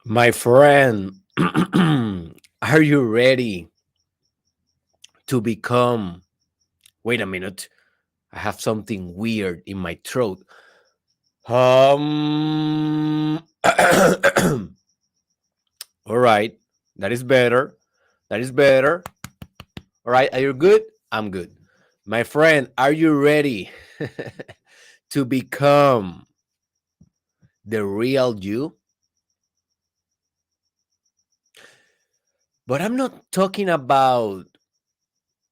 My friend, are you ready to become? Wait a minute. I have something weird in my throat. All right. That is better. That is better. All right. Are you good? I'm good. My friend, are you ready to become the real you? But I'm not talking about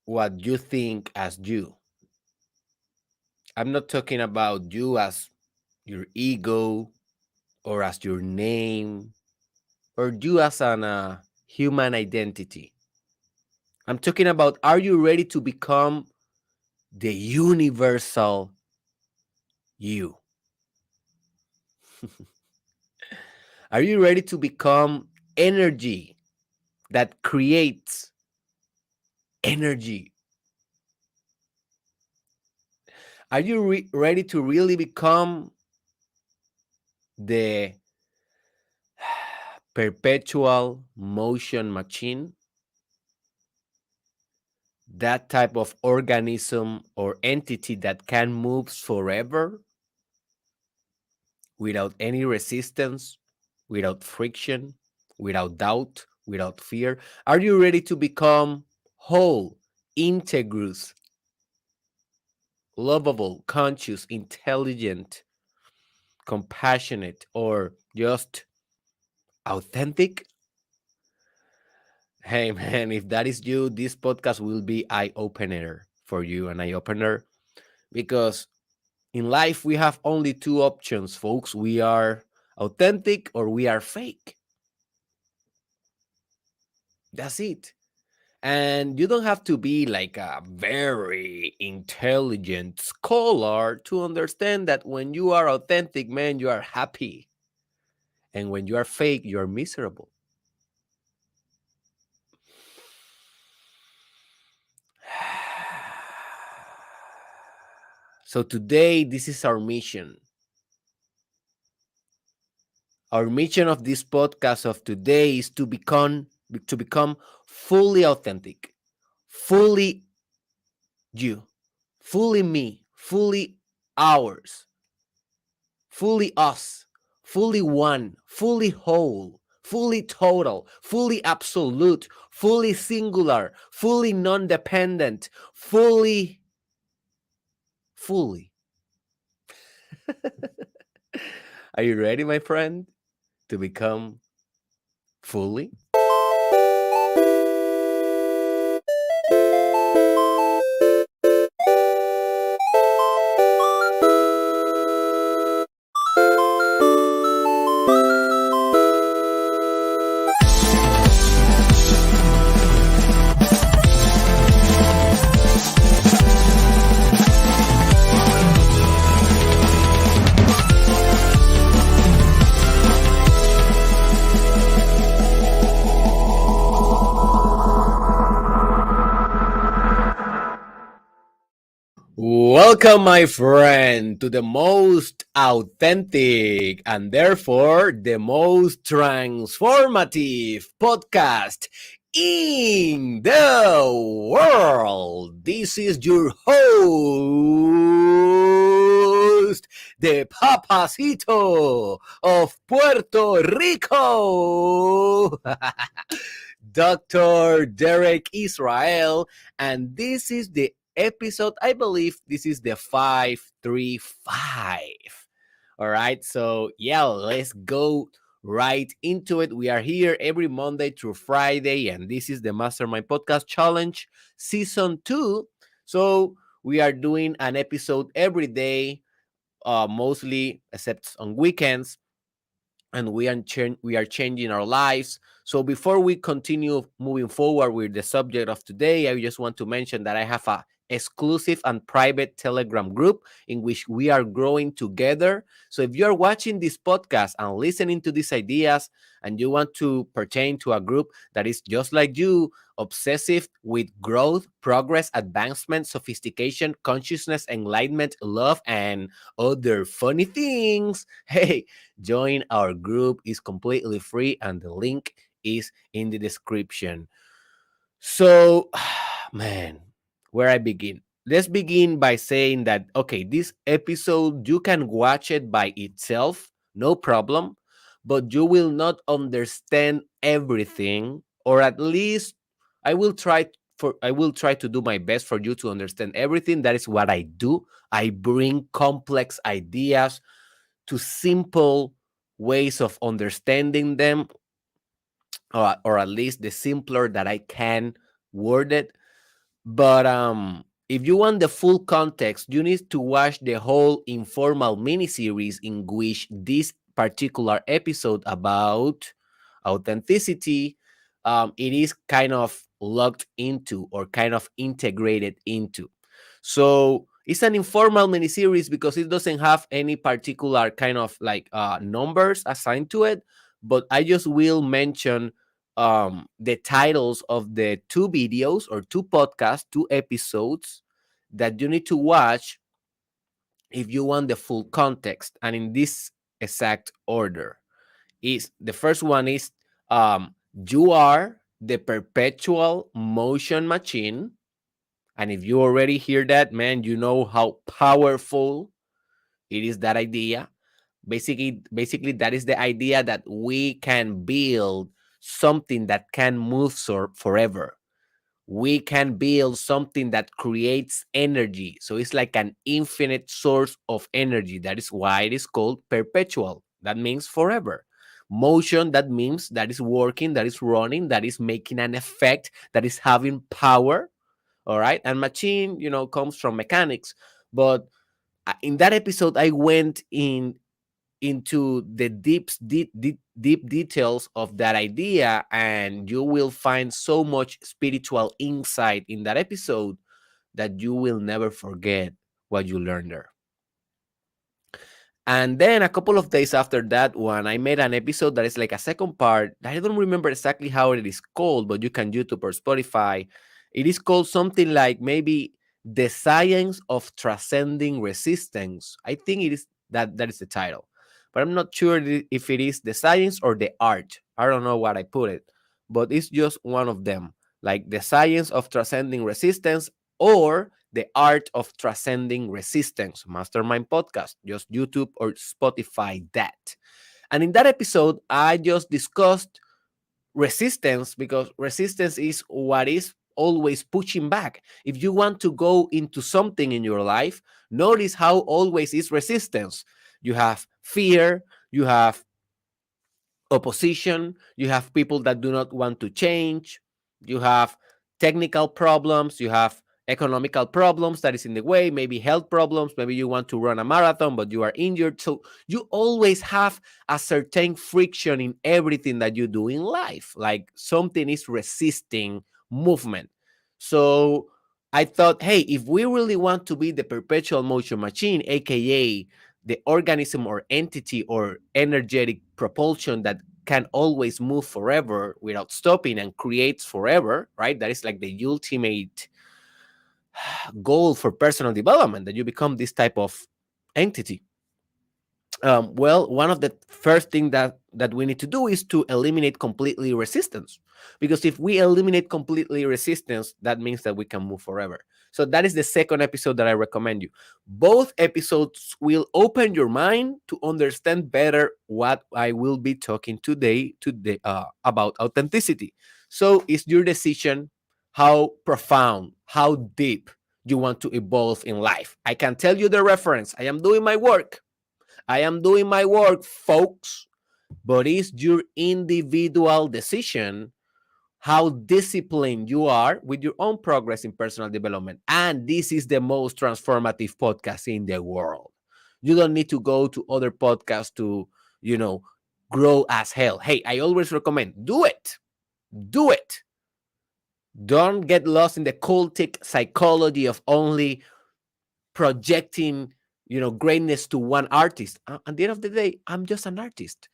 what you think as you. I'm not talking about you as your ego or as your name or you as an human identity. I'm talking about, are you ready to become the universal you? Are you ready to become energy that creates energy? Are you ready to really become the perpetual motion machine? That type of organism or entity that can move forever without any resistance, without friction, without doubt, without fear? Are you ready to become whole, integrous, lovable, conscious, intelligent, compassionate, or just authentic? Hey man, if that is you, this podcast will be eye opener for you, an eye opener, because in life we have only two options, folks. We are authentic or we are fake. That's it. And you don't have to be like a very intelligent scholar to understand that when you are authentic, man, you are happy. And when you are fake, you are miserable. So today, this is our mission. Our mission of this podcast of today is to become fully authentic, fully you, fully me, fully ours, fully us, fully one, fully whole, fully total, fully absolute, fully singular, fully non-dependent, fully. Are you ready, my friend, to become fully? Welcome, my friend, to the most authentic and therefore the most transformative podcast in the world. This is your host, the Papacito of Puerto Rico, Dr. Derek Israel, and this is the episode, I believe this is the 535. All right, so yeah, let's go right into it. We are here every Monday through Friday, and this is the Mastermind Podcast Challenge Season 2. So we are doing an episode every day, mostly except on weekends, and we are changing our lives. So before we continue moving forward with the subject of today, I just want to mention that I have a exclusive and private Telegram group in which we are growing together. So if you're watching this podcast and listening to these ideas and you want to pertain to a group that is just like you, obsessive with growth, progress, advancement, sophistication, consciousness, enlightenment, love, and other funny things, hey, join our group. Is completely free and the link is in the description. So, man, where I begin? Let's begin by saying that, okay, this episode, you can watch it by itself, no problem, but you will not understand everything, or at least I will try to do my best for you to understand everything. That is what I do. I bring complex ideas to simple ways of understanding them, or at least the simpler that I can word it. But if you want the full context, you need to watch the whole informal miniseries in which this particular episode about authenticity, it is kind of locked into or kind of integrated into. So it's an informal miniseries because it doesn't have any particular kind of like numbers assigned to it. But I just will mention the titles of the two videos or two podcasts, two episodes that you need to watch if you want the full context. And in this exact order, is the first one is you are the perpetual motion machine. And if you already hear that, man, you know how powerful it is, that idea. Basically, that is the idea that we can build something that can move forever. We can build something that creates energy. So it's like an infinite source of energy. That is why it is called perpetual. That means forever. Motion, that means that is working, that is running, that is making an effect, that is having power. All right. And machine, comes from mechanics. But in that episode, I went into the deep details of that idea, and you will find so much spiritual insight in that episode that you will never forget what you learned there. And then a couple of days after that one, I made an episode that is like a second part. I don't remember exactly how it is called, but you can YouTube or Spotify. It is called something like maybe The Science of Transcending Resistance. I think it is that is the title. But I'm not sure if it is the science or the art. I don't know what I put it, but it's just one of them. Like The Science of Transcending Resistance or The Art of Transcending Resistance, Mastermind Podcast. Just YouTube or Spotify that. And in that episode, I just discussed resistance, because resistance is what is always pushing back. If you want to go into something in your life, notice how always is resistance. You have fear, you have opposition, you have people that do not want to change, you have technical problems, you have economical problems that is in the way, maybe health problems, maybe you want to run a marathon but you are injured. So you always have a certain friction in everything that you do in life, like something is resisting movement. So I thought, hey, if we really want to be the perpetual motion machine, aka the organism or entity or energetic propulsion that can always move forever without stopping and creates forever, right? That is like the ultimate goal for personal development, that you become this type of entity. Well, one of the first thing that we need to do is to eliminate completely resistance, because if we eliminate completely resistance, that means that we can move forever. So that is the second episode that I recommend you. Both episodes will open your mind to understand better what I will be talking today about authenticity. So it's your decision how profound, how deep you want to evolve in life. I can tell you the reference. I am doing my work. I am doing my work, folks, but it's your individual decision how disciplined you are with your own progress in personal development. And this is the most transformative podcast in the world. You don't need to go to other podcasts to, grow as hell. Hey, I always recommend do it. Do it. Don't get lost in the cultic psychology of only projecting, greatness to one artist. At the end of the day, I'm just an artist.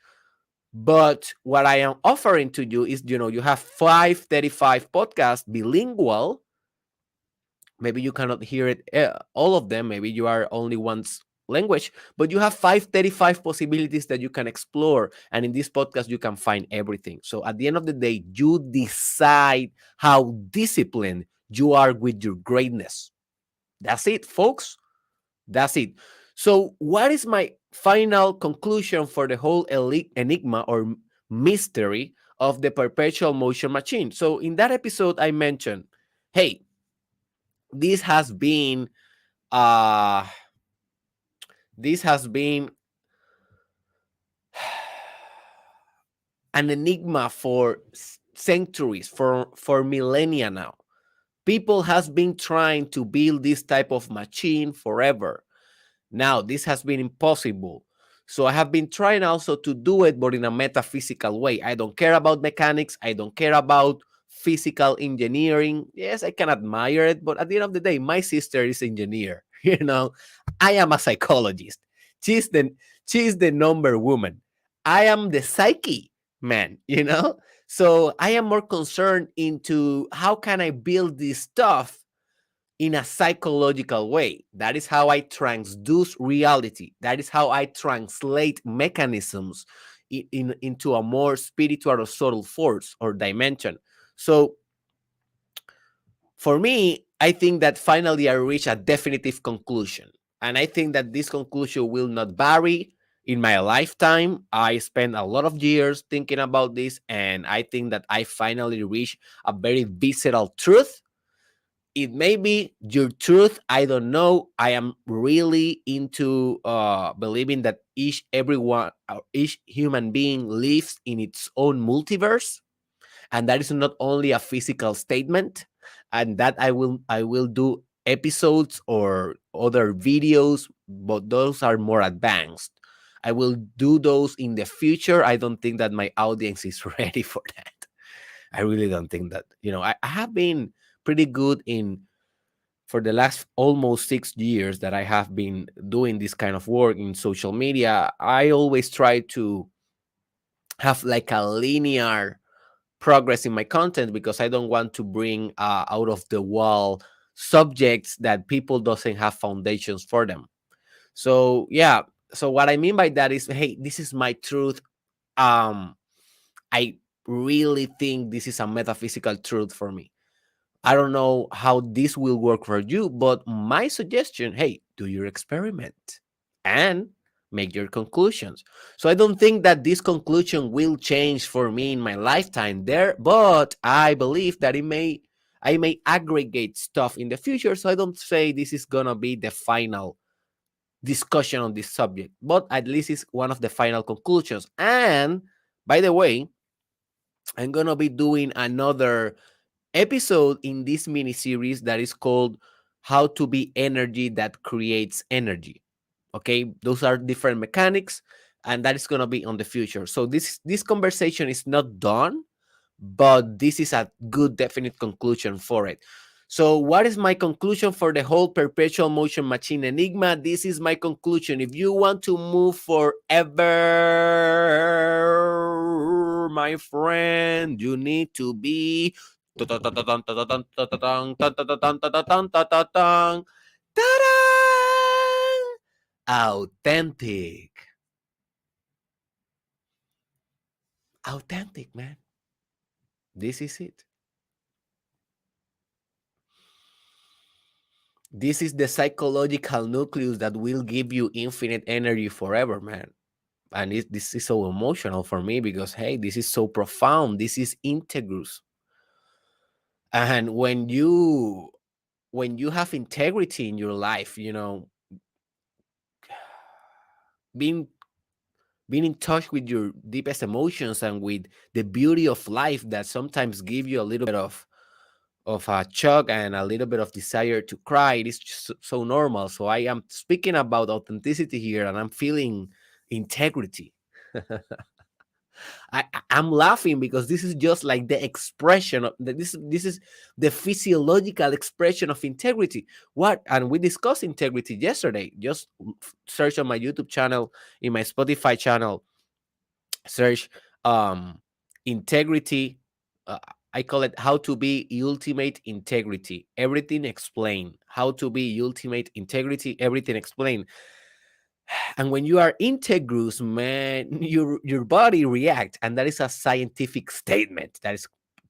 But what I am offering to you is, you have 535 podcasts, bilingual. Maybe you cannot hear it, all of them. Maybe you are only one's language, but you have 535 possibilities that you can explore. And in this podcast, you can find everything. So at the end of the day, you decide how disciplined you are with your greatness. That's it, folks. That's it. So, what is my final conclusion for the whole enigma or mystery of the perpetual motion machine? So, in that episode, I mentioned, hey, this has been uh this has been an enigma for centuries, for millennia now. People has been trying to build this type of machine forever. Now, this has been impossible. So I have been trying also to do it, but in a metaphysical way. I don't care about mechanics. I don't care about physical engineering. Yes, I can admire it, but at the end of the day, my sister is engineer. I am a psychologist. She's the she's the number woman. I am the psyche man. So I am more concerned into how can I build this stuff in a psychological way. That is how I transduce reality. That is how I translate mechanisms into a more spiritual or subtle force or dimension. So for me, I think that finally I reach a definitive conclusion. And I think that this conclusion will not vary in my lifetime. I spent a lot of years thinking about this, and I think that I finally reached a very visceral truth. It may be your truth. I don't know. I am really into believing that each human being lives in its own multiverse, and that is not only a physical statement. And that I will do episodes or other videos, but those are more advanced. I will do those in the future. I don't think that my audience is ready for that. I really don't think that. I have been pretty good in for the last almost 6 years that I have been doing this kind of work in social media. I always try to have like a linear progress in my content because I don't want to bring out of the wall subjects that people doesn't have foundations for them. So yeah. So what I mean by that is, hey, this is my truth. I really think this is a metaphysical truth for me. I don't know how this will work for you, but my suggestion, hey, do your experiment and make your conclusions. So I don't think that this conclusion will change for me in my lifetime there, but I believe that I may aggregate stuff in the future. So I don't say this is gonna be the final discussion on this subject, but at least it's one of the final conclusions. And by the way, I'm gonna be doing another episode in this mini series that is called How to Be Energy That Creates Energy. Okay, those are different mechanics, and that is going to be on the future. So this conversation is not done, but this is a good definite conclusion for it. So what is my conclusion for the whole perpetual motion machine enigma? This is my conclusion. If you want to move forever, my friend, you need to be authentic. Authentic, man. This is it. This is the psychological nucleus that will give you infinite energy forever, man. And this is so emotional for me because, hey, this is so profound. This is integrous. And when you have integrity in your life, being being in touch with your deepest emotions and with the beauty of life that sometimes give you a little bit of a shock and a little bit of desire to cry. It is just so normal. So I am speaking about authenticity here, and I'm feeling integrity. I'm laughing because this is just like the expression of this is the physiological expression of integrity. What, and we discussed integrity yesterday. Just search on my YouTube channel, in my Spotify channel, search integrity. uh, I call it how to be ultimate integrity, everything explained. How to be ultimate integrity, everything explained. And when you are integrous, man, your body reacts, and that is a scientific statement that is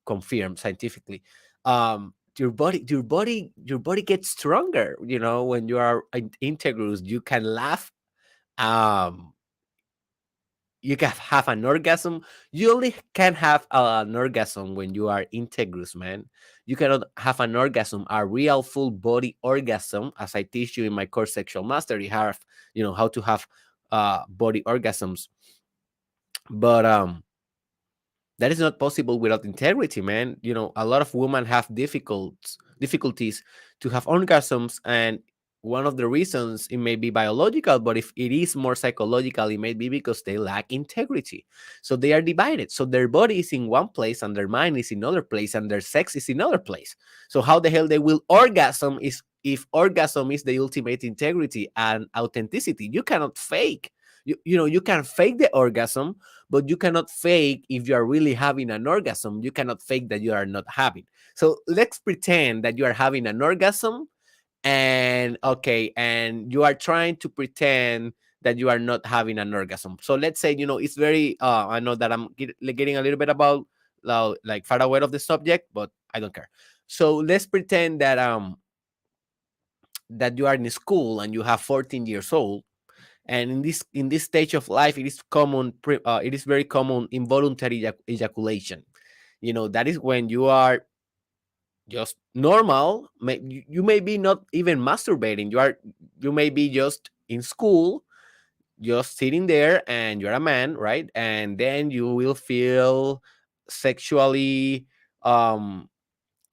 confirmed scientifically. Your body gets stronger, when you are integrous. You can laugh, um you can have an orgasm. You only can have an orgasm when you are integrous, man. You cannot have an orgasm, a real full body orgasm, as I teach you in my course Sexual Mastery. How to have body orgasms. But that is not possible without integrity, man. A lot of women have difficulties to have orgasms, and one of the reasons, it may be biological, but if it is more psychological, it may be because they lack integrity. So they are divided. So their body is in one place, and their mind is in another place, and their sex is in another place. So how the hell they will orgasm is if orgasm is the ultimate integrity and authenticity? You cannot fake. You can fake the orgasm, but you cannot fake if you are really having an orgasm. You cannot fake that you are not having. So let's pretend that you are having an orgasm, and okay, and you are trying to pretend that you are not having an orgasm. So let's say, it's very I know that I'm getting a little bit about like far away of the subject, but I don't care. So let's pretend that you are in school and you have 14 years old, and in this stage of life, it is very common involuntary ejaculation. That is when you are just normal. You may be not even masturbating. You may be just in school, just sitting there, and you're a man, right? And then you will feel sexually um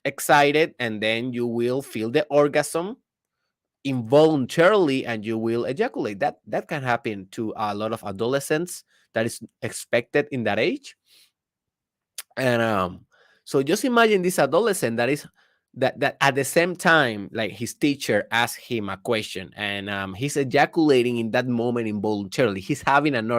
excited, and then you will feel the orgasm involuntarily, and you will ejaculate. That can happen to a lot of adolescents. That is expected in that age. And so just imagine this adolescent that at the same time, like, his teacher asks him a question, and he's ejaculating in that moment involuntarily. He's having an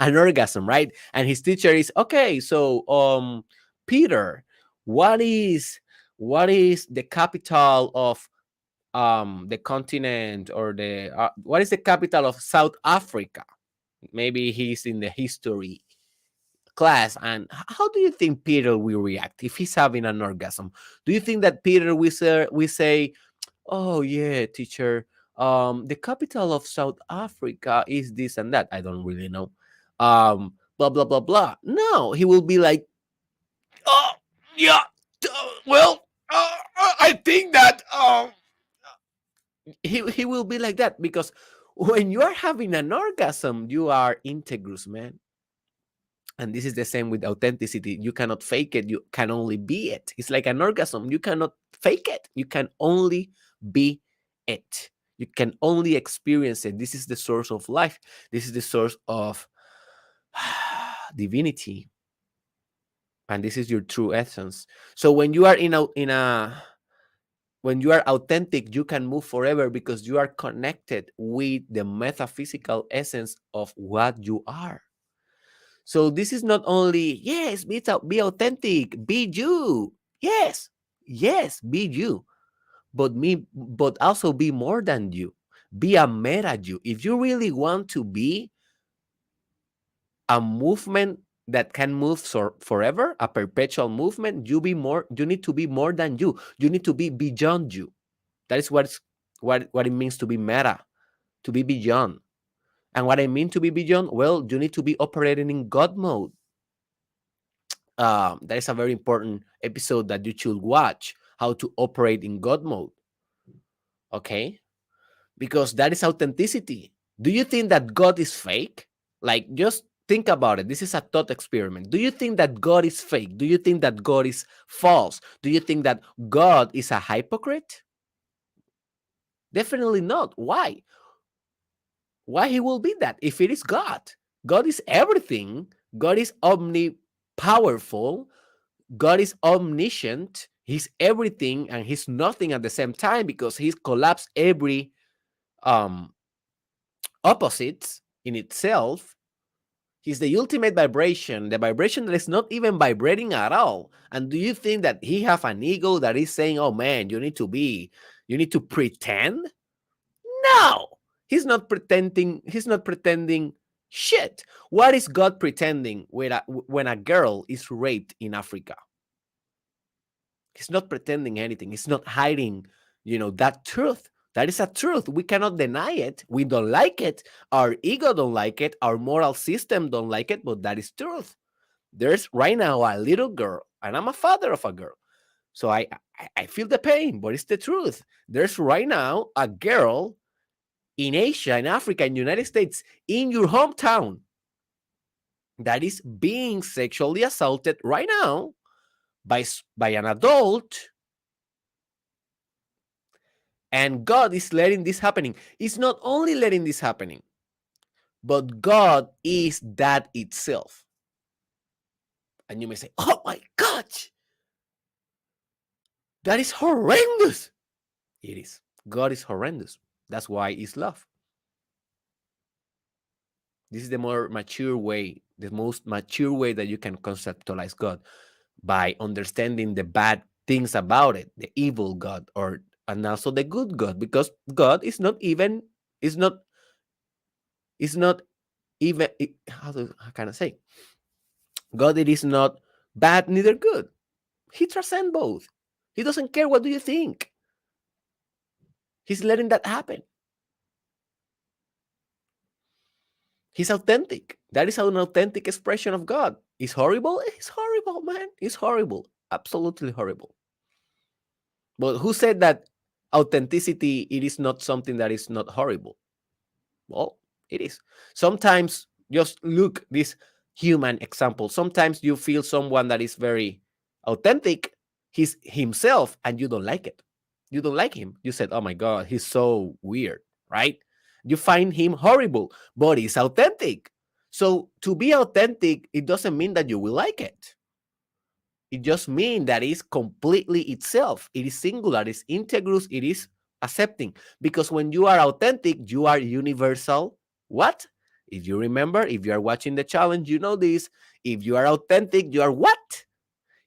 orgasm, right? And his teacher is, okay, so Peter, what is the capital of the continent, or what is the capital of South Africa? Maybe he's in the history class. And how do you think Peter will react if he's having an orgasm? Do you think that Peter will say, oh yeah, teacher, the capital of South Africa is this and that? I don't really know. Blah blah blah blah. No, he will be like, oh yeah, well, I think that he will be like that, because when you are having an orgasm, you are integrous, man. And this is the same with authenticity. You cannot fake it. You can only be it. It's like an orgasm. You cannot fake it. You can only be it. You can only experience it. This is the source of life. This is the source of divinity. And this is your true essence. So when you are when you are authentic, you can move forever, because you are connected with the metaphysical essence of what you are. So this is not only, yes, be authentic, be you. Yes, yes, be you. But also be more than you. Be a meta you. If you really want to be a movement that can move forever, a perpetual movement, you need to be more than you. You need to be beyond you. That is what it means to be meta, to be beyond. And what I mean to be beyond, well, you need to be operating in God mode. That is a very important episode that you should watch, how to operate in God mode. Okay? Because that is authenticity. Do you think that God is fake? Like, just think about it. This is a thought experiment. Do you think that God is fake? Do you think that God is false? Do you think that God is a hypocrite? Definitely not. Why? Why he will be that if it is God? God is everything. God is omnipowerful. God is omniscient. He's everything and he's nothing at the same time because he's collapsed every um, opposites in itself. He's the ultimate vibration, the vibration that is not even vibrating at all. And do you think that he have an ego that is saying, "Oh man, you need to pretend"? No, he's not pretending. He's not pretending shit. What is God pretending when a girl is raped in Africa? He's not pretending anything. He's not hiding, that truth. That is a truth. We cannot deny it. We don't like it. Our ego don't like it. Our moral system don't like it, but that is truth. There's right now a little girl, and I'm a father of a girl. So I feel the pain, but it's the truth. There's right now a girl in Asia, in Africa, in the United States, in your hometown that is being sexually assaulted right now by an adult, and God is letting this happening. It's not only letting this happening, but God is that itself. And you may say, "Oh my God, that is horrendous." It is. God is horrendous. That's why it's love. This is the more mature way, the most mature way that you can conceptualize God, by understanding the bad things about it, the evil God, or and also the good God, because God is not even is not is not even how can I say, God, it is not bad neither good. He transcends both. He doesn't care what do you think. He's letting that happen. He's authentic. That is an authentic expression of God. It's horrible. It's horrible, man. It's horrible. Absolutely horrible. But who said that authenticity, it is not something that is not horrible? Well, it is. Sometimes, just look this human example. Sometimes you feel someone that is very authentic, he's himself, and you don't like it. You don't like him. You said, "Oh my God, he's so weird," right? You find him horrible, but he's authentic. So to be authentic, it doesn't mean that you will like it. It just means that it's completely itself. It is singular, it's integrous, it is accepting. Because when you are authentic, you are universal. What? If you remember, if you are watching the challenge, you know this. If you are authentic, you are what?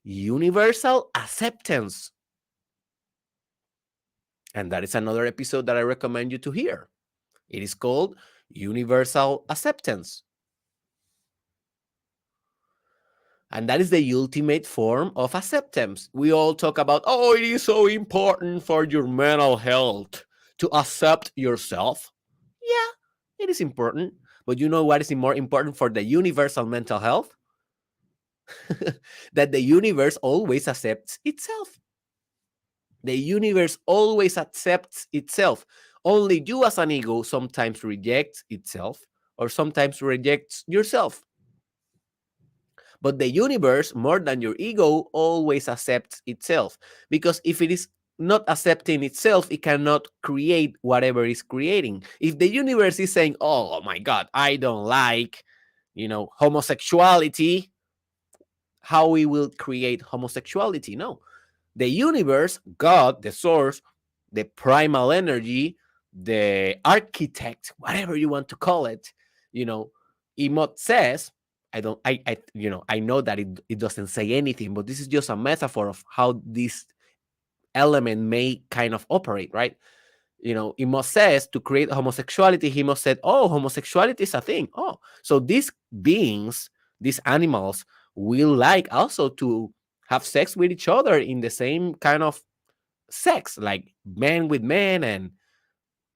Universal acceptance. And that is another episode that I recommend you to hear. It is called Universal Acceptance. And that is the ultimate form of acceptance. We all talk about, "Oh, it is so important for your mental health to accept yourself." Yeah, it is important. But you know what is more important for the universal mental health? That the universe always accepts itself. The universe always accepts itself. Only you as an ego sometimes rejects itself, or sometimes rejects yourself. But the universe, more than your ego, always accepts itself. Because if it is not accepting itself, it cannot create whatever it's creating. If the universe is saying, "Oh my God, I don't like, homosexuality," how we will create homosexuality? No. The universe, God, the source, the primal energy, the architect, whatever you want to call it, Emot says, I know that it doesn't say anything, but this is just a metaphor of how this element may kind of operate, right? He must says to create homosexuality, he must said, "Oh, homosexuality is a thing." Oh, so these beings, these animals, will like also to have sex with each other in the same kind of sex, like man with man and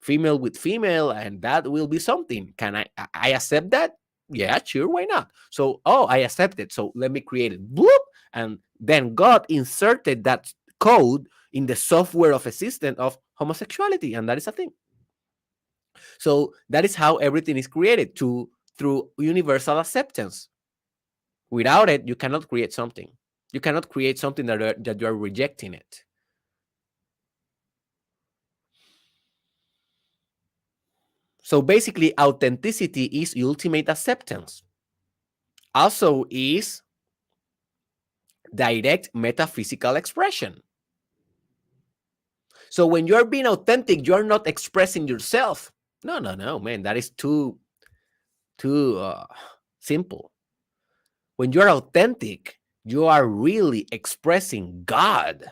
female with female, and that will be something. Can I accept that? Yeah, sure, why not? So, oh, I accept it. So let me create it. Bloop, and then God inserted that code in the software of a system of homosexuality, and that is a thing. So that is how everything is created through universal acceptance. Without it, you cannot create something. You cannot create something that you are rejecting it. So basically, authenticity is ultimate acceptance. also is direct metaphysical expression. So when you're being authentic, you're not expressing yourself. No, no, no, man, that is too simple. When you're authentic, you are really expressing God.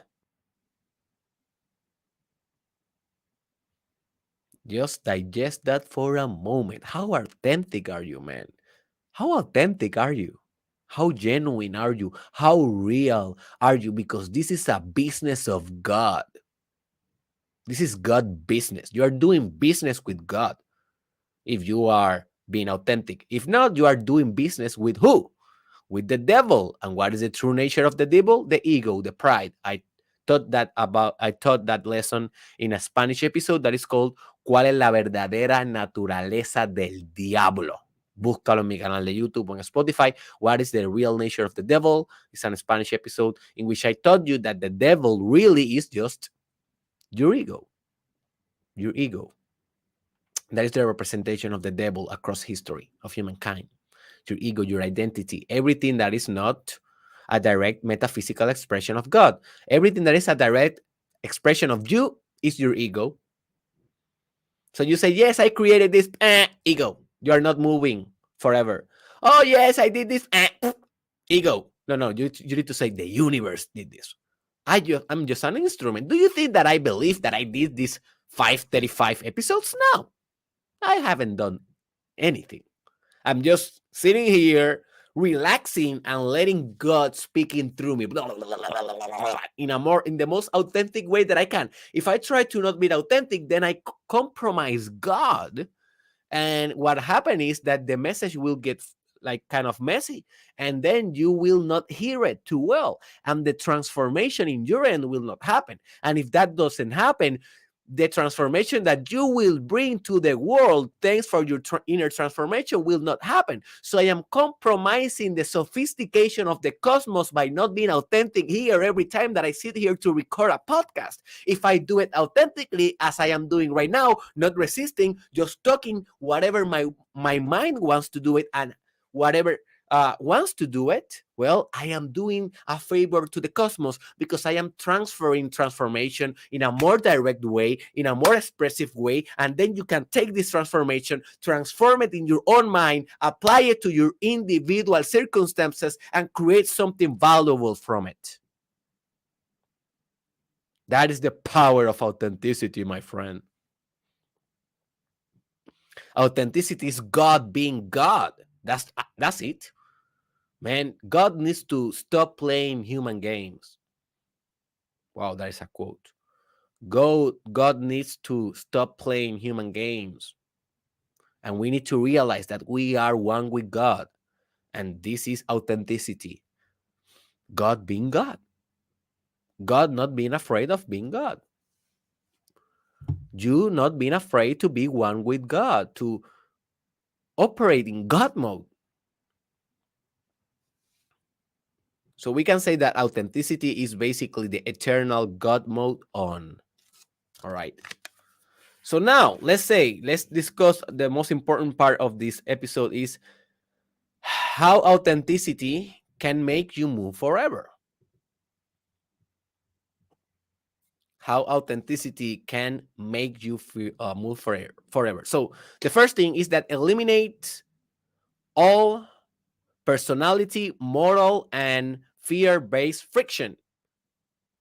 Just digest that for a moment. How authentic are you, man? How authentic are you? How genuine are you? How real are you? Because this is a business of God. This is God business. You are doing business with God if you are being authentic. If not, you are doing business with who? With the devil. And what is the true nature of the devil? The ego, the pride. I taught that lesson in a Spanish episode that is called ¿Cuál es la verdadera naturaleza del diablo? Búscalo en mi canal de YouTube o en Spotify. What is the real nature of the devil? It's a Spanish episode in which I taught you that the devil really is just your ego. Your ego. That is the representation of the devil across history of humankind. Your ego, your identity, everything that is not a direct metaphysical expression of God. Everything that is a direct expression of you is your ego. So you say, yes, I created this ego. You are not moving forever. Oh, yes, I did this ego. No, you need to say the universe did this. I'm just an instrument. Do you think that I believe that I did these 535 episodes? No, I haven't done anything. I'm just sitting here, relaxing and letting God speaking through me in the most authentic way that I can. If I try to not be authentic, then I compromise God. And what happened is that the message will get like kind of messy, and then you will not hear it too well, and the transformation in your end will not happen. And if that doesn't happen, the transformation that you will bring to the world, thanks for your inner transformation, will not happen. So I am compromising the sophistication of the cosmos by not being authentic here every time that I sit here to record a podcast. If I do it authentically, as I am doing right now, not resisting, just talking whatever my mind wants to do it, and whatever wants to do it, well, I am doing a favor to the cosmos, because I am transferring transformation in a more direct way, in a more expressive way, and then you can take this transformation, transform it in your own mind, apply it to your individual circumstances, and create something valuable from it. That is the power of authenticity, my friend. Authenticity is God being God. That's it. Man, God needs to stop playing human games. Wow, that is a quote. God needs to stop playing human games. And we need to realize that we are one with God. And this is authenticity. God being God. God not being afraid of being God. You not being afraid to be one with God, to operate in God mode. So we can say that authenticity is basically the eternal God mode on. All right. So now let's discuss the most important part of this episode is how authenticity can make you move forever. How authenticity can make you move forever. So the first thing is that eliminate all personality, moral, and fear-based friction.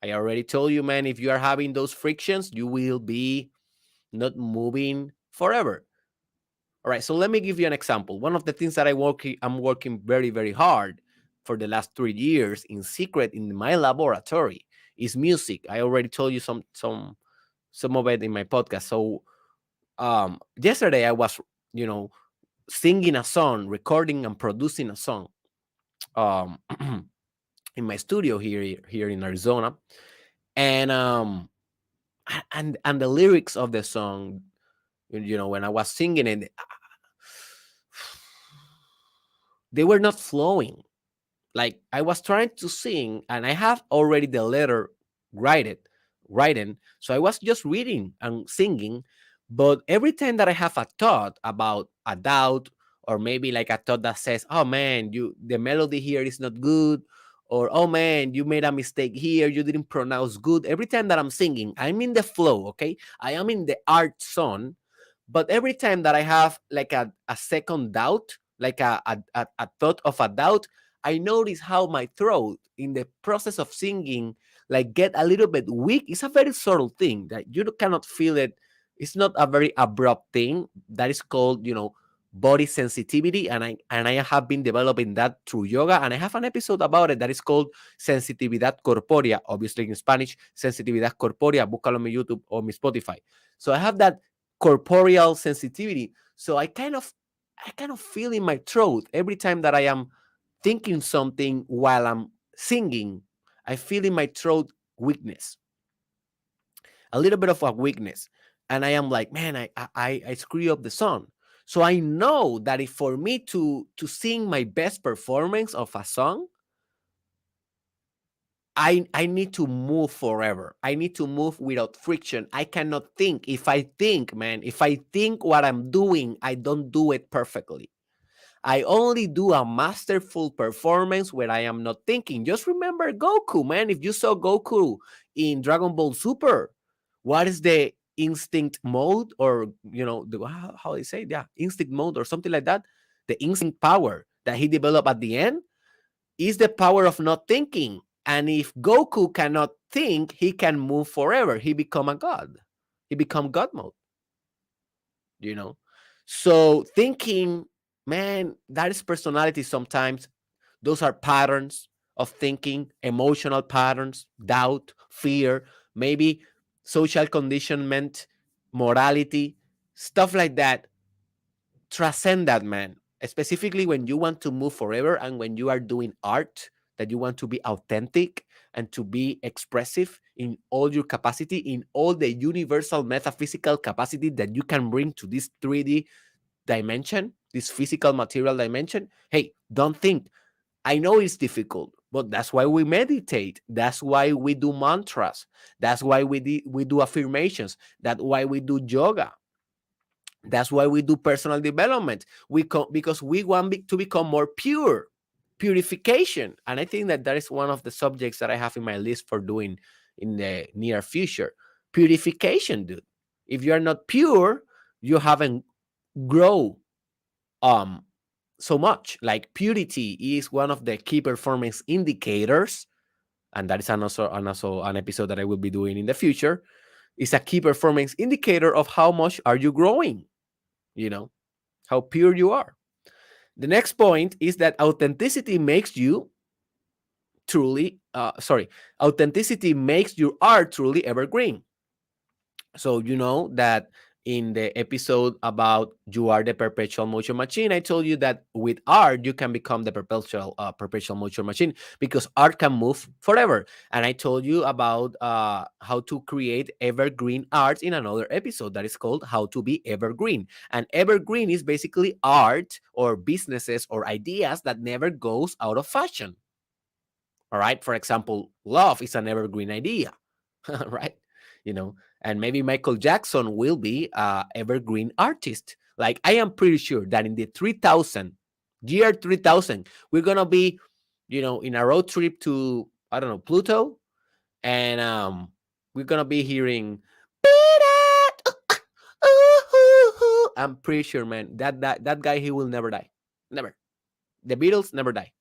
I already told you, man, if you are having those frictions, you will be not moving forever. All right, so let me give you an example. One of the things that I'm working very, very hard for the last 3 years in secret in my laboratory is music. I already told you some of it in my podcast. So yesterday I was, singing a song, recording and producing a song in my studio here in Arizona. And and the lyrics of the song, when I was singing it, they were not flowing. Like I was trying to sing and I have already the letter written. So I was just reading and singing. But every time that I have a thought about a doubt or maybe like a thought that says, oh man, the melody here is not good, or oh man, you made a mistake here, you didn't pronounce good. Every time that I'm singing, I'm in the flow, okay? I am in the art zone. But every time that I have like a second doubt, like a thought of a doubt, I notice how my throat in the process of singing like get a little bit weak. It's a very subtle thing that you cannot feel it. It's not a very abrupt thing. That is called, body sensitivity, and I have been developing that through yoga, and I have an episode about it that is called sensitividad corpórea, obviously in Spanish, sensitividad corpórea. Búscalo en mi YouTube or mi Spotify. So I have that corporeal sensitivity. So I kind of feel in my throat every time that I am thinking something while I'm singing. I feel in my throat weakness, a little bit of a weakness, and I am like, man, I screw up the song. So I know that if for me to sing my best performance of a song, I need to move forever. I need to move without friction. I cannot think. If I think, man, if I think what I'm doing, I don't do it perfectly. I only do a masterful performance where I am not thinking. Just remember Goku, man. If you saw Goku in Dragon Ball Super, what is the instinct mode, or how they say, yeah, instinct mode or something like that? The instinct power that he developed at the end is the power of not thinking. And if Goku cannot think, he can move forever. He become a god. He become god mode, you know? So thinking, man, that is personality sometimes. Those are patterns of thinking, emotional patterns, doubt, fear, maybe social conditionment, morality, stuff like that. Transcend that, man. Specifically when you want to move forever and when you are doing art, that you want to be authentic and to be expressive in all your capacity, in all the universal metaphysical capacity that you can bring to this 3D dimension, this physical material dimension. Hey, don't think. I know it's difficult, but that's why we meditate. That's why we do mantras. That's why we do affirmations. That's why we do yoga. That's why we do personal development. Because we want to become more pure, purification. And I think that is one of the subjects that I have in my list for doing in the near future. Purification, dude. If you are not pure, you haven't grown so much. Like purity is one of the key performance indicators, and that is also an episode that I will be doing in the future. It's a key performance indicator of how much are you growing, how pure you are. The next point is that authenticity makes you authenticity makes your art truly evergreen. So you know that in the episode about you are the perpetual motion machine, I told you that with art you can become the perpetual motion machine, because art can move forever. And I told you about how to create evergreen art in another episode that is called How to Be Evergreen. And evergreen is basically art or businesses or ideas that never goes out of fashion. All right. For example, love is an evergreen idea, right? And maybe Michael Jackson will be a evergreen artist. Like, I am pretty sure that in the year 3000, we're going to be, in a road trip to, I don't know, Pluto. And we're going to be hearing, I'm pretty sure, man, that guy, he will never die. Never. The Beatles never die.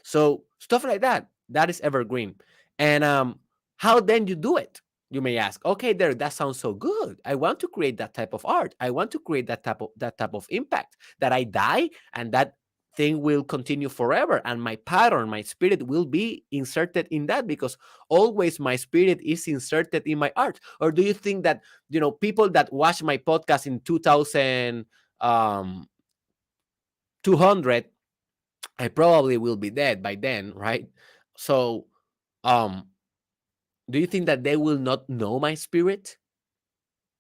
So stuff like that is evergreen. And how then you do it? You may ask, okay, that sounds so good. I want to create that type of art. I want to create that type of impact, that I die and that thing will continue forever, and my pattern, my spirit will be inserted in that, because always my spirit is inserted in my art. Or do you think that people that watch my podcast in 2200, I probably will be dead by then, right? So um do you think that they will not know my spirit?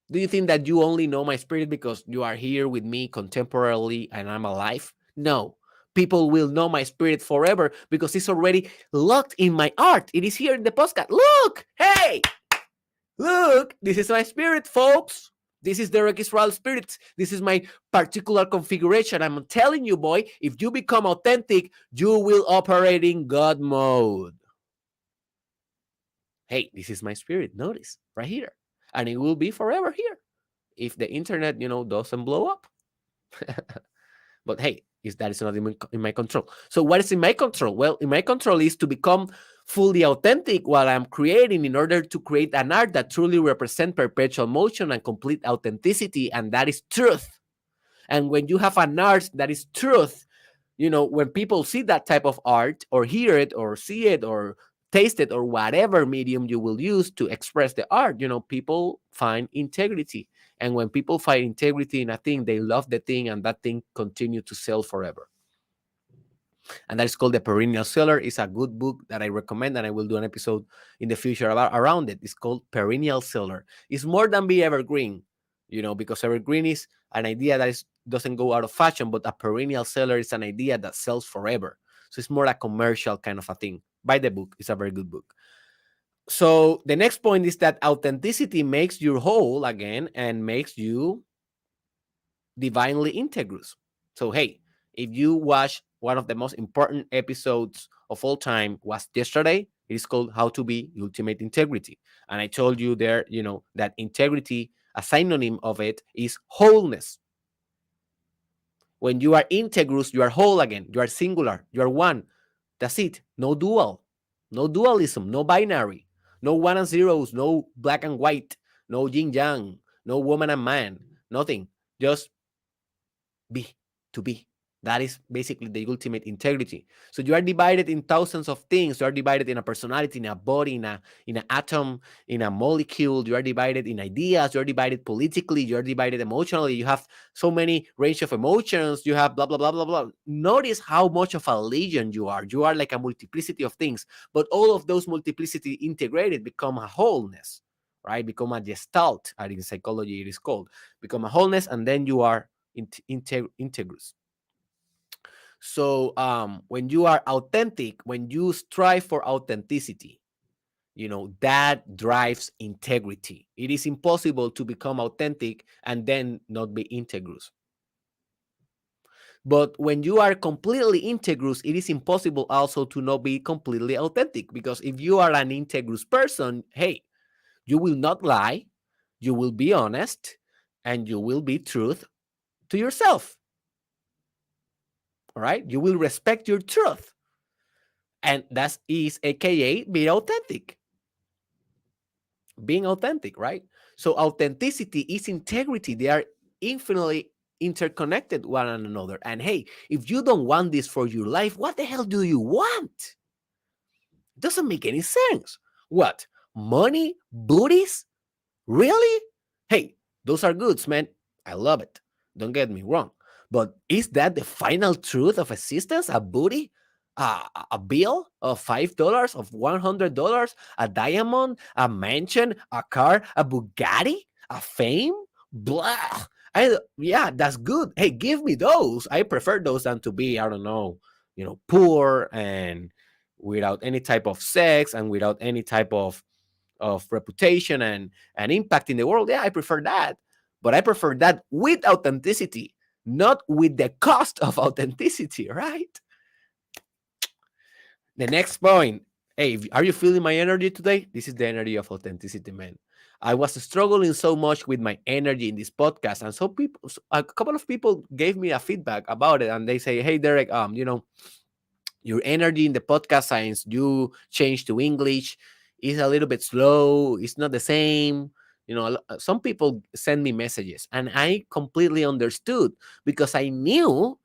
Do you think that you only know my spirit because you are here with me contemporarily and I'm alive? No. People will know my spirit forever because it's already locked in my art. It is here in the podcast. Look, hey, look, this is my spirit, folks. This is Derek Israel Spirits. This is my particular configuration. I'm telling you, boy, if you become authentic, you will operate in God mode. Hey, this is my spirit. Notice right here. And it will be forever here if the internet, doesn't blow up. But hey, that is not in my control. So what is in my control? Well, in my control is to become fully authentic while I'm creating, in order to create an art that truly represents perpetual motion and complete authenticity, and that is truth. And when you have an art that is truth, when people see that type of art, or hear it, or see it, or taste it, or whatever medium you will use to express the art, people find integrity. And when people find integrity in a thing, they love the thing, and that thing continue to sell forever. And that is called The Perennial Seller. It's a good book that I recommend, and I will do an episode in the future around it. It's called Perennial Seller. It's more than be evergreen, because evergreen is an idea that doesn't go out of fashion, but a perennial seller is an idea that sells forever. So it's more a commercial kind of a thing. Buy the book. It's a very good book. So the next point is that authenticity makes you whole again, and makes you divinely integrous. So hey, if you watch one of the most important episodes of all time was yesterday, it is called How to Be Ultimate Integrity. And I told you there, that integrity, a synonym of it is wholeness. When you are integrous, you are whole again. You are singular. You are one. That's it. No dual. No dualism. No binary. No one and zeros. No black and white. No yin yang. No woman and man. Nothing. Just be, to be. That is basically the ultimate integrity. So you are divided in thousands of things. You are divided in a personality, in a body, in an atom, in a molecule. You are divided in ideas. You are divided politically. You are divided emotionally. You have so many range of emotions. You have blah, blah, blah, blah, blah. Notice how much of a legion you are. You are like a multiplicity of things. But all of those multiplicity integrated become a wholeness, right? Become a gestalt. In psychology, it is called. Become a wholeness, and then you are integrous. So when you are authentic, when you strive for authenticity, that drives integrity. It is impossible to become authentic and then not be integrous. But when you are completely integrous, it is impossible also to not be completely authentic, because if you are an integrous person, hey, you will not lie, you will be honest, and you will be truth to yourself. All right? You will respect your truth. And that is AKA being authentic. Being authentic, right? So authenticity is integrity. They are infinitely interconnected one another. And hey, if you don't want this for your life, what the hell do you want? It doesn't make any sense. What? Money? Booties? Really? Hey, those are goods, man. I love it. Don't get me wrong. But is that the final truth of existence? A booty? A bill of $5, of $100, a diamond, a mansion, a car, a Bugatti, a fame? Blah. Yeah, that's good. Hey, give me those. I prefer those than to be, I don't know, poor and without any type of sex and without any type of reputation and impact in the world. Yeah, I prefer that. But I prefer that with authenticity, not with the cost of authenticity, right? The next point. Hey, are you feeling my energy today? This is the energy of authenticity, man. I was struggling so much with my energy in this podcast, and a couple of people gave me a feedback about it, and they say, "Hey, Derek, your energy in the podcast science, you change to English, is a little bit slow. It's not the same." Some people send me messages, and I completely understood, because I knew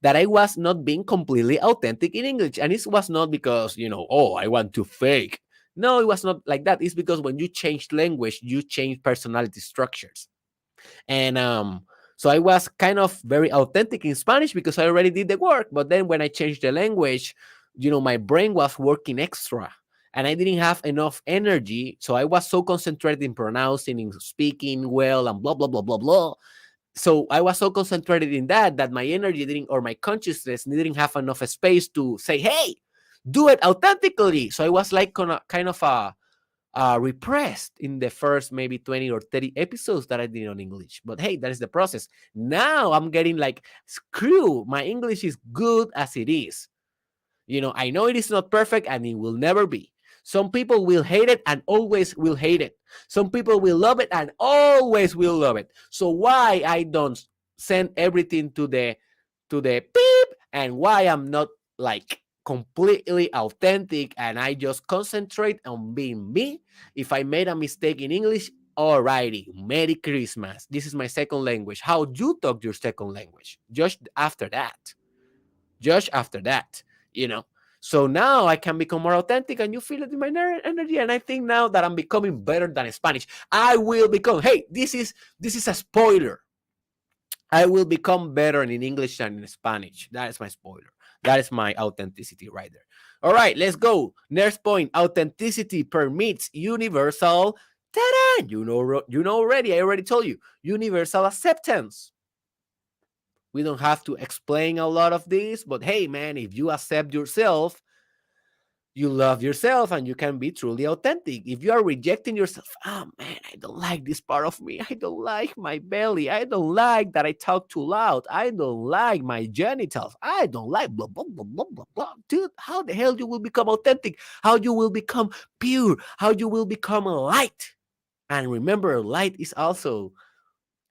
that I was not being completely authentic in English. And it was not because, oh, I want to fake. No, it was not like that. It's because when you change language, you change personality structures. And so I was kind of very authentic in Spanish because I already did the work. But then when I changed the language, my brain was working extra and I didn't have enough energy. So I was so concentrated in pronouncing, in speaking well, and blah, blah, blah, blah, blah. So I was so concentrated in that my energy didn't, or my consciousness didn't have enough space to say, hey, do it authentically. So I was like kind of repressed in the first maybe 20 or 30 episodes that I did on English. But hey, that is the process. Now I'm getting like, screw, my English is good as it is. I know it is not perfect and it will never be. Some people will hate it and always will hate it. Some people will love it and always will love it. So why I don't send everything to the beep, and why I'm not like completely authentic and I just concentrate on being me. If I made a mistake in English, alrighty, Merry Christmas. This is my second language. How you talk your second language? Just after that. So now I can become more authentic and you feel it in my energy. And I think now that I'm becoming better than Spanish, I will become, hey, this is a spoiler. I will become better in English than in Spanish. That is my spoiler. That is my authenticity right there. All right, let's go. Next point. Authenticity permits universal, ta-da, you know already. I already told you. Universal acceptance. We don't have to explain a lot of this, but hey, man, if you accept yourself, you love yourself and you can be truly authentic. If you are rejecting yourself, oh man, I don't like this part of me. I don't like my belly. I don't like that I talk too loud. I don't like my genitals. I don't like blah, blah, blah, blah, blah, blah. Dude, how the hell you will become authentic? How you will become pure? How you will become a light? And remember, light is also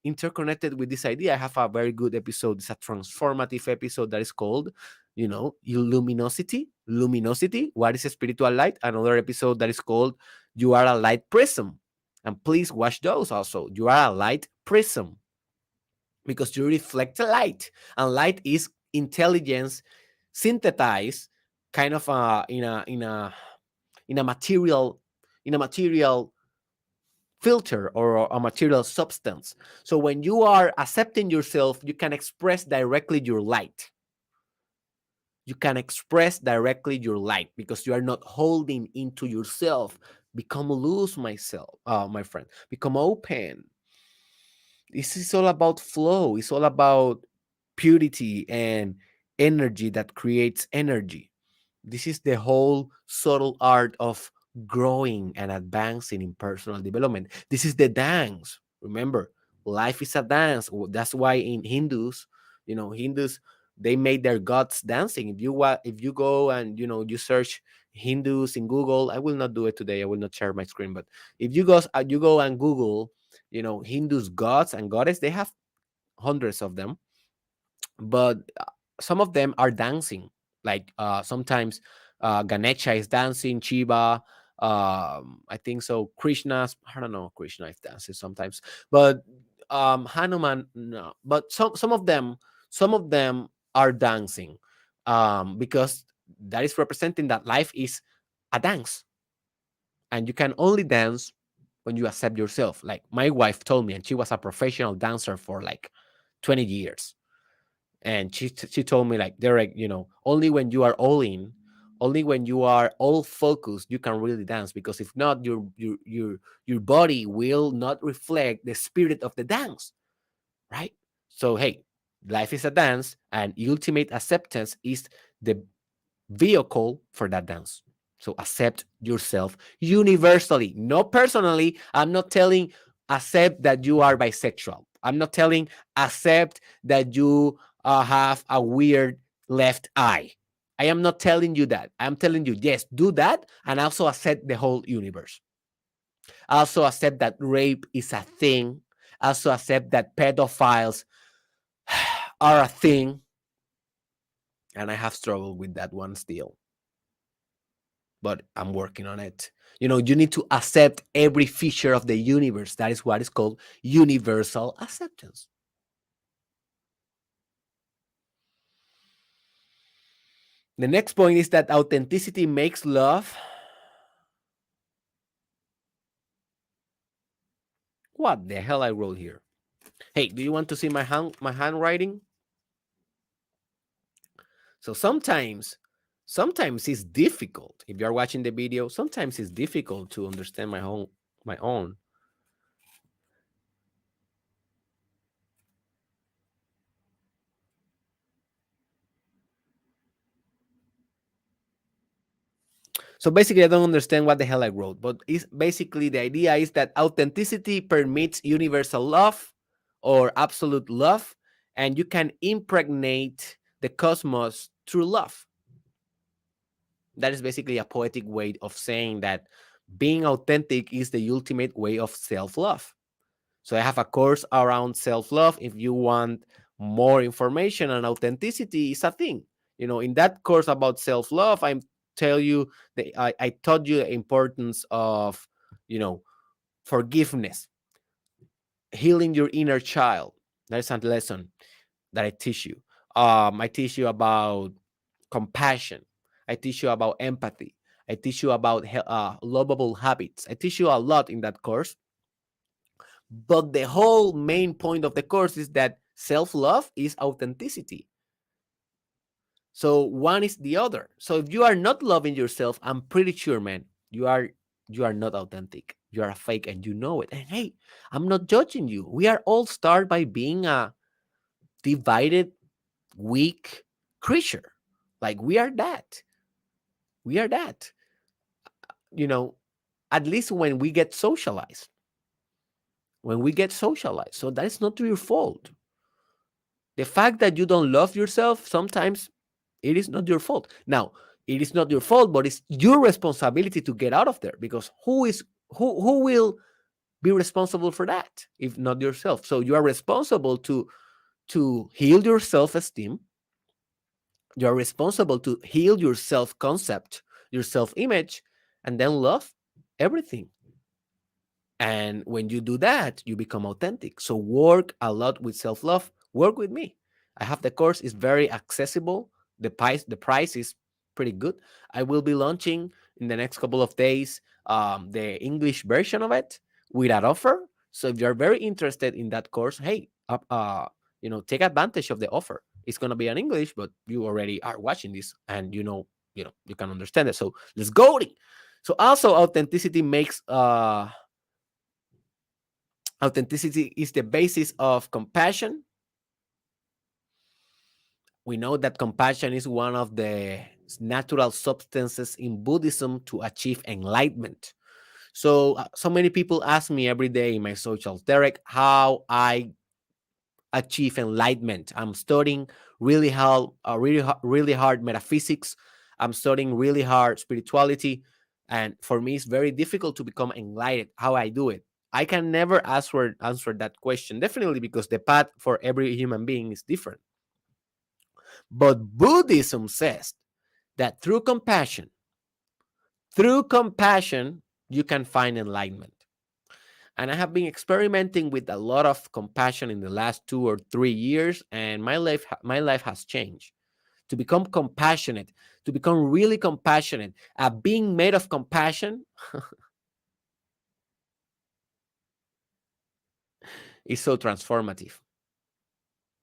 interconnected with this idea. I have a very good episode. It's a transformative episode that is called, luminosity. Luminosity. What is a spiritual light? Another episode that is called You Are a Light Prism. And please watch those also. You are a light prism because you reflect the light, and light is intelligence synthesized kind of in a material filter or a material substance. So when you are accepting yourself, you can express directly your light. You can express directly your light because you are not holding into yourself. Become loose, my friend. Become open. This is all about flow. It's all about purity and energy that creates energy. This is the whole subtle art of growing and advancing in personal development. This is the dance. Remember, life is a dance. That's why in Hindus, they made their gods dancing. If you go and you search Hindus in Google, I will not do it today. I will not share my screen. But if you go and Google, Hindus gods and goddess, they have hundreds of them, but some of them are dancing. Like sometimes Ganesha is dancing, Shiva, I think so. Krishna's, I don't know, Krishna if dances sometimes, but Hanuman, no. But some of them are dancing, because that is representing that life is a dance, and you can only dance when you accept yourself. Like my wife told me, and she was a professional dancer for like 20 years, and she told me, like, Derek, only when you are all in, only when you are all focused, you can really dance, because if not, your body will not reflect the spirit of the dance, right? So hey, life is a dance, and ultimate acceptance is the vehicle for that dance. So accept yourself universally, not personally. I'm not telling accept that you are bisexual. I'm not telling accept that you have a weird left eye. I am not telling you that. I'm telling you, yes, do that, and also accept the whole universe. Also accept that rape is a thing. Also accept that pedophiles are a thing. And I have struggled with that one still, but I'm working on it. You need to accept every feature of the universe. That is what is called universal acceptance. The next point is that authenticity makes love. What the hell I wrote here? Hey, do you want to see my handwriting? So sometimes it's difficult. If you are watching the video, sometimes it's difficult to understand my own. So basically, I don't understand what the hell I wrote, but it's basically the idea is that authenticity permits universal love or absolute love, and you can impregnate the cosmos through love. That is basically a poetic way of saying that being authentic is the ultimate way of self love. So I have a course around self love. If you want more information on authenticity, is a thing. In that course about self love, I tell you that I taught you the importance of, you know, forgiveness, healing your inner child. That's a lesson that I teach you. I teach you about compassion. I teach you about empathy. I teach you about lovable habits. I teach you a lot in that course. But the whole main point of the course is that self-love is authenticity. So one is the other. So if you are not loving yourself, I'm pretty sure, man, you are not authentic. You are a fake and you know it. And hey, I'm not judging you. We are all started by being a divided, weak creature. Like we are that. We are that. You know, at least when we get socialized. When we get socialized. So that is not your fault. The fact that you don't love yourself, sometimes it is not your fault. Now, it is not your fault, but it's your responsibility to get out of there, because who will be responsible for that if not yourself? So you are responsible to heal your self-esteem. You are responsible to heal your self-concept, your self-image, and then love everything. And when you do that, you become authentic. So work a lot with self-love. Work with me. I have the course. It's very accessible. The price is pretty good. I will be launching in the next couple of days the English version of it with that offer. So if you're very interested in that course, hey, take advantage of the offer. It's gonna be in English, but you already are watching this and you can understand it. So let's go. So also authenticity is the basis of compassion. We know that compassion is one of the natural substances in Buddhism to achieve enlightenment. So many people ask me every day in my socials, Derek, how I achieve enlightenment. I'm studying really hard metaphysics. I'm studying really hard spirituality, and for me, it's very difficult to become enlightened. How I do it? I can never answer that question, definitely, because the path for every human being is different. But Buddhism says that through compassion, you can find enlightenment. And I have been experimenting with a lot of compassion in the last 2 or 3 years, and my life has changed. To become compassionate, to become really compassionate, being made of compassion is so transformative.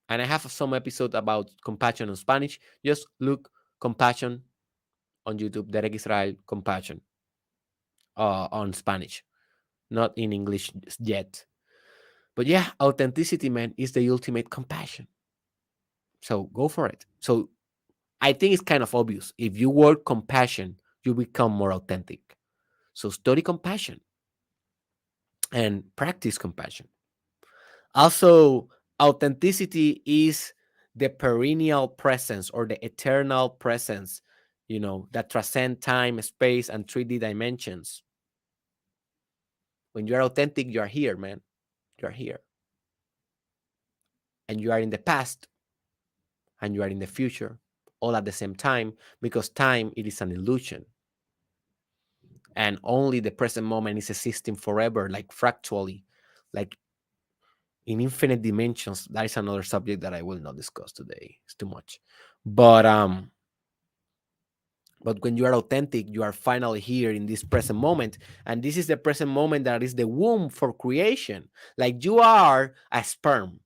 And I have some episode about compassion in Spanish. Just look compassion on YouTube, Derek Israel compassion on Spanish, not in English yet. But yeah, authenticity, man, is the ultimate compassion. So go for it. So I think it's kind of obvious. If you work compassion, you become more authentic. So study compassion and practice compassion. Also, authenticity is the perennial presence or the eternal presence, that transcend time, space, and 3D dimensions. When you are authentic, you are here, man. You are here. And you are in the past and you are in the future all at the same time, because time, it is an illusion. And only the present moment is existing forever, like fractally, like in infinite dimensions. That is another subject that I will not discuss today. It's too much. But when you are authentic, you are finally here in this present moment. And this is the present moment that is the womb for creation. Like you are a sperm.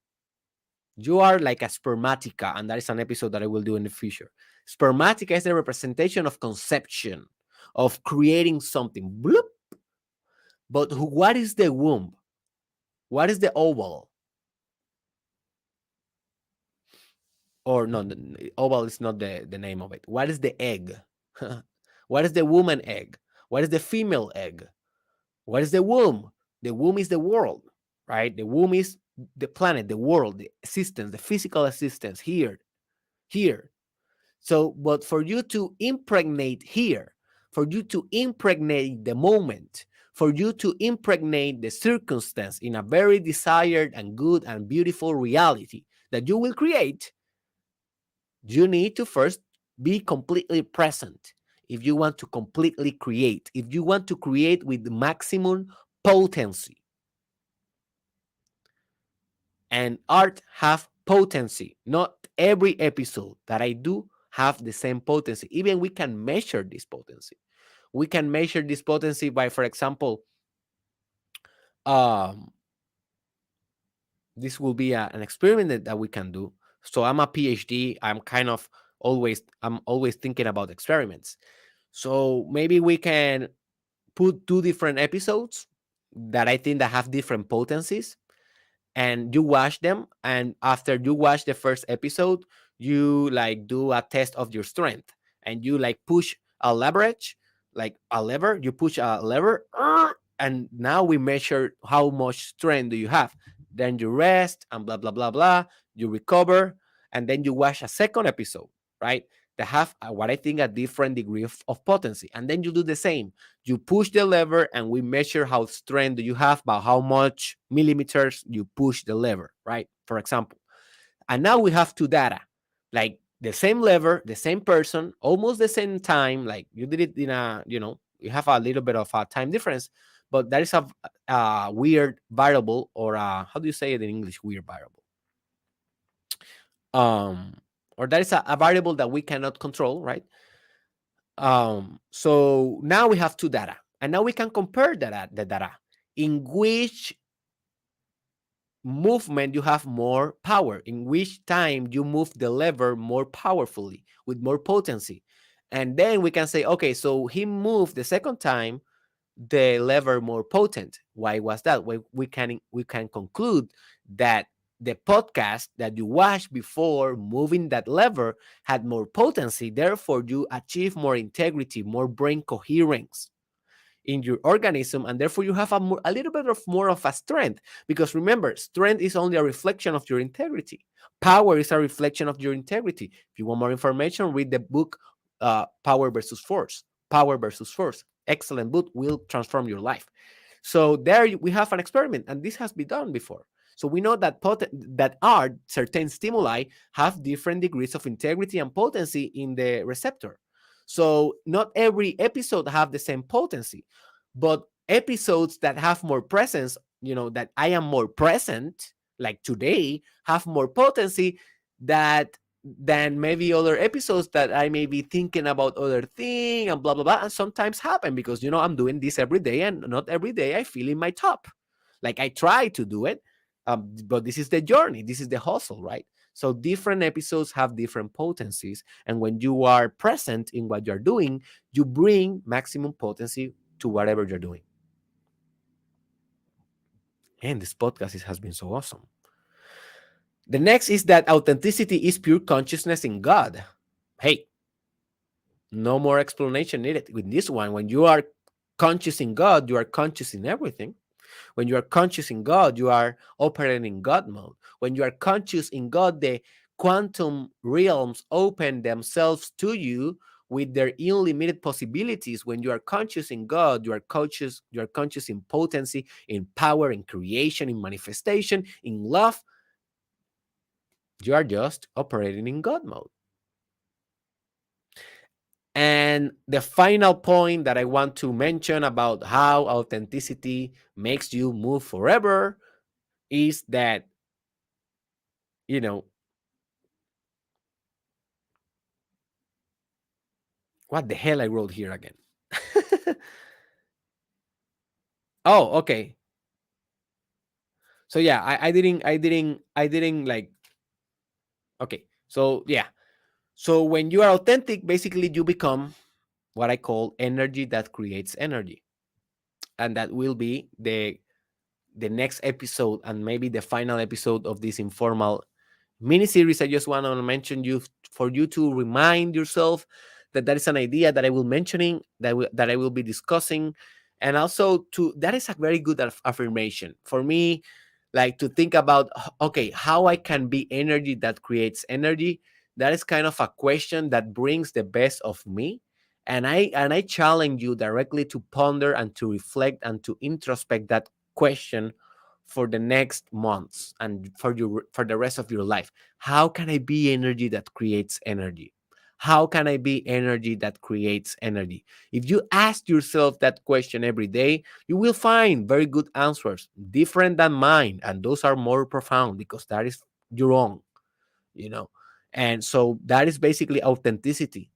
You are like a spermatica. And that is an episode that I will do in the future. Spermatica is the representation of conception, of creating something. Bloop. But what is the womb? What is the oval? Or no, the oval is not the name of it. What is the egg? What is the woman egg? What is the female egg? What is the womb? The womb is the world, right? The womb is the planet, the world, the existence, the physical existence here. So, but for you to impregnate here, for you to impregnate the moment, for you to impregnate the circumstance in a very desired and good and beautiful reality that you will create, you need to first be completely present. If you want to completely create, if you want to create with maximum potency, and art have potency. Not every episode that I do have the same potency. Even we can measure this potency. We can measure this potency by, for example, um, this will be an experiment that we can do. So I'm a PhD. I'm always thinking about experiments. So maybe we can put two different episodes that I think that have different potencies, and you watch them, and after you watch the first episode, you like do a test of your strength, and you like push a leverage, like a lever, you push a lever, and now we measure how much strength do you have. Then you rest and blah blah blah blah, you recover, and then you watch a second episode, right, that have what I think a different degree of potency, and then you do the same. You push the lever and we measure how strength do you have by how much millimeters you push the lever, right, for example. And now we have two data, like the same lever, the same person, almost the same time, like you did it in a, you have a little bit of a time difference, but there is a weird variable, or how do you say it in English, weird variable, um or that is a variable that we cannot control, right? So now we have two data, and now we can compare the data. In which movement you have more power, in which time you move the lever more powerfully with more potency. And then we can say, okay, so he moved the second time the lever more potent. Why was that? We can conclude that the podcast that you watched before moving that lever had more potency. Therefore, you achieve more integrity, more brain coherence in your organism, and therefore you have a little bit of more of a strength. Because remember, strength is only a reflection of your integrity. Power is a reflection of your integrity. If you want more information, read the book, Power versus Force. Power versus Force. Excellent book, will transform your life. So there we have an experiment, and this has been done before. So we know that that art, certain stimuli have different degrees of integrity and potency in the receptor. So not every episode have the same potency, but episodes that have more presence, that I am more present, like today, have more potency that than maybe other episodes that I may be thinking about other thing and blah blah blah. And sometimes happen because I'm doing this every day, and not every day I feel in my top. Like I try to do it, but this is the journey, this is the hustle, right? So different episodes have different potencies, and when you are present in what you're doing, you bring maximum potency to whatever you're doing. And this podcast has been so awesome. The next is that authenticity is pure consciousness in God. Hey, no more explanation needed with this one. When you are conscious in God, you are conscious in everything. When you are conscious in God, you are operating in God mode. When you are conscious in God, the quantum realms open themselves to you with their unlimited possibilities. When you are conscious in God, you are conscious in potency, in power, in creation, in manifestation, in love. You are just operating in God mode. And the final point that I want to mention about how authenticity makes you move forever is that, what the hell I wrote here again? Oh, okay. So yeah, I didn't like, okay. So yeah. So when you are authentic, basically you become what I call energy that creates energy. And that will be the next episode, and maybe the final episode of this informal mini series. I just want to mention you for you to remind yourself that is an idea that I will mentioning, that I will be discussing. And also, to that is a very good affirmation for me, like to think about, okay, how I can be energy that creates energy. That is kind of a question that brings the best of me. And I challenge you directly to ponder and to reflect and to introspect that question for the next months and for the rest of your life. How can I be energy that creates energy? How can I be energy that creates energy? If you ask yourself that question every day, you will find very good answers, different than mine, and those are more profound because that is your own, you know. And so that is basically authenticity,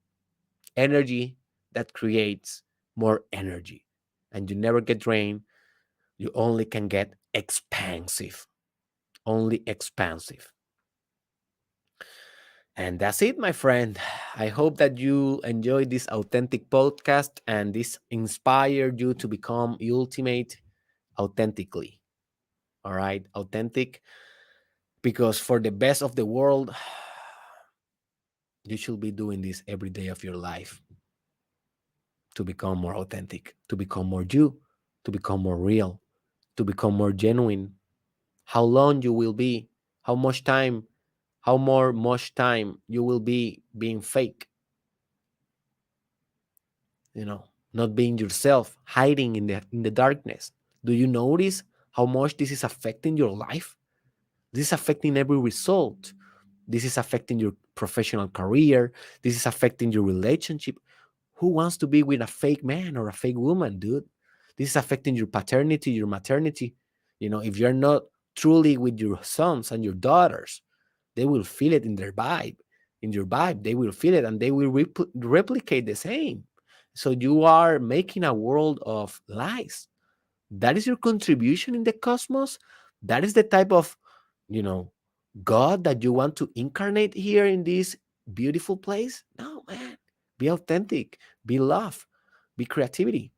energy that creates more energy. And you never get drained, you only can get expansive, only expansive. And that's it, my friend. I hope that you enjoyed this authentic podcast and this inspired you to become ultimate authentically. All right, authentic, because for the best of the world, you should be doing this every day of your life to become more authentic, to become more you, to become more real, to become more genuine. How long you will be, how much time, how more much time you will be being fake, you know, not being yourself, hiding in the darkness. Do you notice how much this is affecting your life? This is affecting every result. This is affecting your professional career. This is affecting your relationship. Who wants to be with a fake man or a fake woman, dude? This is affecting your paternity, your maternity. You know, if you're not truly with your sons and your daughters, they will feel it in their vibe. In your vibe, they will feel it and they will replicate the same. So you are making a world of lies. That is your contribution in the cosmos. That is the type of, you know, God that you want to incarnate here in this beautiful place. No, man. Be authentic, be love, be creativity,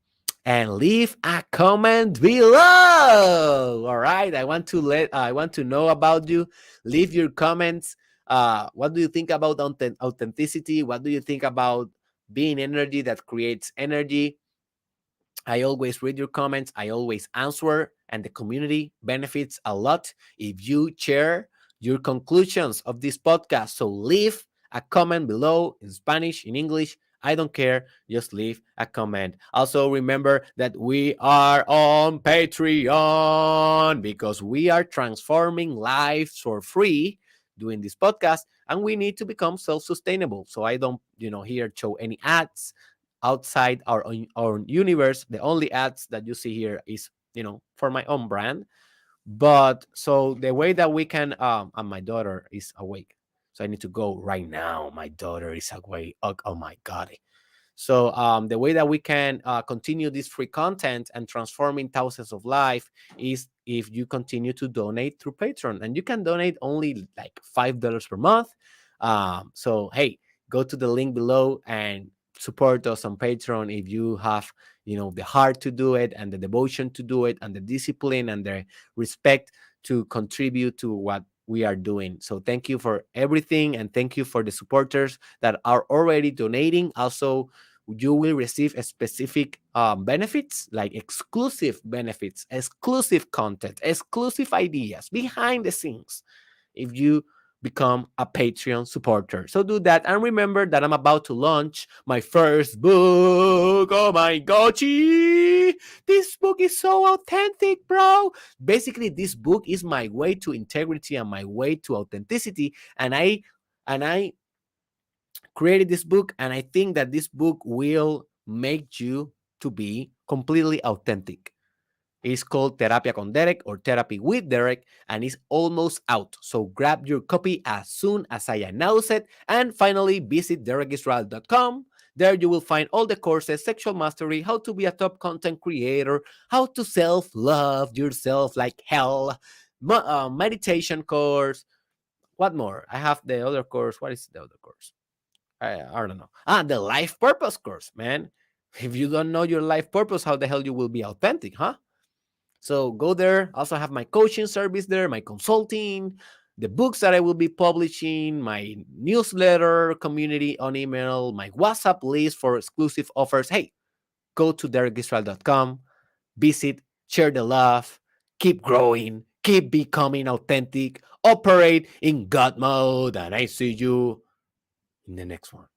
and leave a comment below. All right. I want to know about you. Leave your comments. What do you think about authenticity? What do you think about being energy that creates energy? I always read your comments. I always answer, and the community benefits a lot if you share your conclusions of this podcast. So leave a comment below in Spanish, in English. I don't care. Just leave a comment. Also, remember that we are on Patreon because we are transforming lives for free doing this podcast, and we need to become self-sustainable. So I don't, here show any ads outside our universe. The only ads that you see here is, for my own brand. But so the way that we can, and my daughter is awake, so I need to go right now. My daughter is awake. Oh my God. So the way that we can continue this free content and transforming thousands of life is if you continue to donate through Patreon, and you can donate only like $5 per month. So hey, go to the link below and support us on Patreon if you have, the heart to do it and the devotion to do it and the discipline and the respect to contribute to what we are doing. So thank you for everything, and thank you for the supporters that are already donating. Also, you will receive a specific benefits, like exclusive benefits, exclusive content, exclusive ideas behind the scenes if you become a Patreon supporter. So do that. And remember that I'm about to launch my first book. Oh my goshi. This book is so authentic, bro. Basically, this book is my way to integrity and my way to authenticity. And I created this book, and I think that this book will make you to be completely authentic. It's called Terapia con Derek or Therapy with Derek, and it's almost out. So grab your copy as soon as I announce it. And finally, visit derekisrael.com. There you will find all the courses: sexual mastery, how to be a top content creator, how to self-love yourself like hell, meditation course. What more? I have the other course. What is the other course? I don't know. The life purpose course, man. If you don't know your life purpose, how the hell you will be authentic, huh? So go there. Also have my coaching service there, my consulting. the books that I will be publishing, my newsletter community on email, my WhatsApp list for exclusive offers. Hey, go to derekisrael.com, visit, share the love, keep growing, keep becoming authentic, operate in God mode, and I see you in the next one.